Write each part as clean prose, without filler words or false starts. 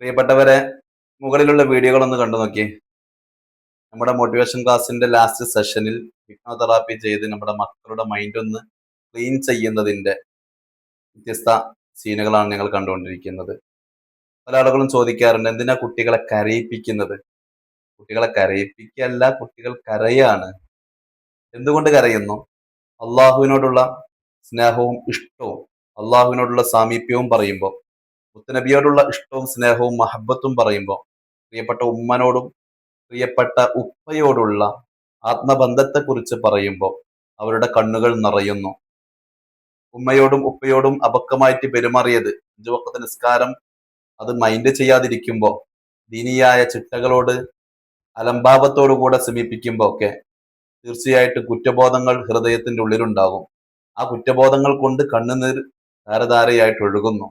പ്രിയപ്പെട്ടവരെ, മുകളിലുള്ള വീഡിയോകളൊന്ന് കണ്ടു നോക്കി. നമ്മുടെ മോട്ടിവേഷൻ ക്ലാസ്സിന്റെ ലാസ്റ്റ് സെഷനിൽ ഹിപ്നോതെറാപ്പി ചെയ്ത് നമ്മുടെ മക്കളുടെ മൈൻഡ് ഒന്ന് ക്ലീൻ ചെയ്യുന്നതിന്റെ വ്യത്യസ്ത സീനുകളാണ് നിങ്ങൾ കണ്ടുകൊണ്ടിരിക്കുന്നത്. പല ആളുകളും ചോദിക്കാറുണ്ട്, എന്തിനാ കുട്ടികളെ കരയിപ്പിക്കുന്നത്? കുട്ടികളെ കരയിപ്പിക്കല്ല, കുട്ടികൾ കരയാണ്. എന്തുകൊണ്ട് കരയുന്നു? അള്ളാഹുവിനോടുള്ള സ്നേഹവും ഇഷ്ടവും അള്ളാഹുവിനോടുള്ള സാമീപ്യവും പറയുമ്പോൾ, മുത്തനബിയോടുള്ള ഇഷ്ടവും സ്നേഹവും മഹബത്തും പറയുമ്പോൾ, പ്രിയപ്പെട്ട ഉമ്മനോടും പ്രിയപ്പെട്ട ഉപ്പയോടുള്ള ആത്മബന്ധത്തെക്കുറിച്ച് പറയുമ്പോൾ അവരുടെ കണ്ണുകൾ നിറയുന്നു. ഉമ്മയോടും ഉപ്പയോടും അപക്വമായിട്ട് പെരുമാറിയത്, 5 വഖ്ത് നിസ്കാരം അത് മൈൻഡ് ചെയ്യാതിരിക്കുമ്പോൾ, ദീനിയായ ചിട്ടകളോട് അലംഭാവത്തോടു കൂടെ സമീപിക്കുമ്പോൾ ഒക്കെ തീർച്ചയായിട്ടും കുറ്റബോധങ്ങൾ ഹൃദയത്തിന്റെ ഉള്ളിലുണ്ടാകും. ആ കുറ്റബോധങ്ങൾ കൊണ്ട് കണ്ണുനീർ ധാരധാരയായിട്ട് ഒഴുകുന്നു.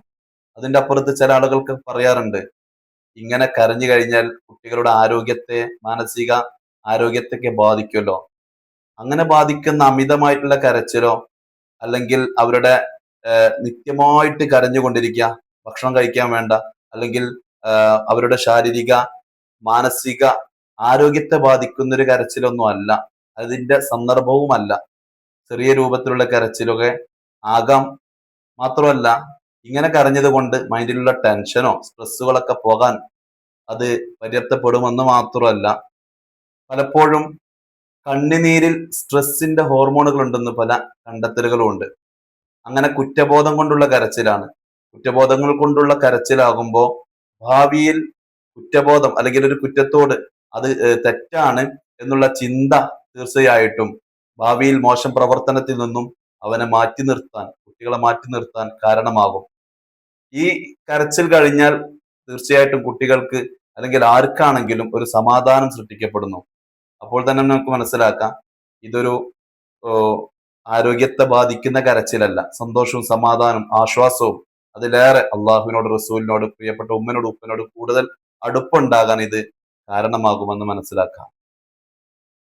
അതിന്റെ അപ്പുറത്ത് ചില ആളുകൾക്ക് പറയാറുണ്ട്, ഇങ്ങനെ കരഞ്ഞു കഴിഞ്ഞാൽ കുട്ടികളുടെ ആരോഗ്യത്തെ, മാനസിക ആരോഗ്യത്തെയൊക്കെ ബാധിക്കുമല്ലോ. അങ്ങനെ ബാധിക്കുന്ന അമിതമായിട്ടുള്ള കരച്ചിലോ അല്ലെങ്കിൽ അവരുടെ നിത്യമായിട്ട് കരഞ്ഞുകൊണ്ടിരിക്കുക, ഭക്ഷണം കഴിക്കാൻ വേണ്ട, അല്ലെങ്കിൽ അവരുടെ ശാരീരിക മാനസിക ആരോഗ്യത്തെ ബാധിക്കുന്ന ഒരു കരച്ചിലൊന്നും അല്ല, അതിന്റെ സന്ദർഭവുമല്ല. ചെറിയ രൂപത്തിലുള്ള കരച്ചിലൊക്കെ ആകാം. മാത്രമല്ല, ഇങ്ങനെ കരഞ്ഞത് കൊണ്ട് മൈൻഡിലുള്ള ടെൻഷനോ സ്ട്രെസ്സുകളൊക്കെ പോകാൻ അത് പര്യാപ്തപ്പെടുമെന്ന് മാത്രമല്ല, പലപ്പോഴും കണ്ണുനീരിൽ സ്ട്രെസ്സിന്റെ ഹോർമോണുകൾ ഉണ്ടെന്ന് പല കണ്ടെത്തലുകളും ഉണ്ട്. അങ്ങനെ കുറ്റബോധം കൊണ്ടുള്ള കരച്ചിലാണ്. കുറ്റബോധങ്ങൾ കൊണ്ടുള്ള കരച്ചിലാകുമ്പോൾ ഭാവിയിൽ കുറ്റബോധം അല്ലെങ്കിൽ ഒരു കുറ്റത്തോട് അത് തെറ്റാണ് എന്നുള്ള ചിന്ത തീർച്ചയായിട്ടും ഭാവിയിൽ മോശം പ്രവർത്തനത്തിൽ നിന്നും അവനെ മാറ്റി നിർത്താൻ, കുട്ടികളെ മാറ്റി നിർത്താൻ കാരണമാകും. ഈ കരച്ചിൽ കഴിഞ്ഞാൽ തീർച്ചയായിട്ടും കുട്ടികൾക്ക് അല്ലെങ്കിൽ ആർക്കാണെങ്കിലും ഒരു സമാധാനം സൃഷ്ടിക്കപ്പെടുന്നു. അപ്പോൾ തന്നെ നമുക്ക് മനസ്സിലാക്കാം, ഇതൊരു ആരോഗ്യത്തെ ബാധിക്കുന്ന കരച്ചിലല്ല. സന്തോഷവും സമാധാനവും ആശ്വാസവും അതിലേറെ അള്ളാഹുവിനോട്, റസൂലിനോട്, പ്രിയപ്പെട്ട ഉമ്മനോട് ഉപ്പനോട് കൂടുതൽ അടുപ്പുണ്ടാകാൻ ഇത് കാരണമാകുമെന്ന് മനസ്സിലാക്കാം.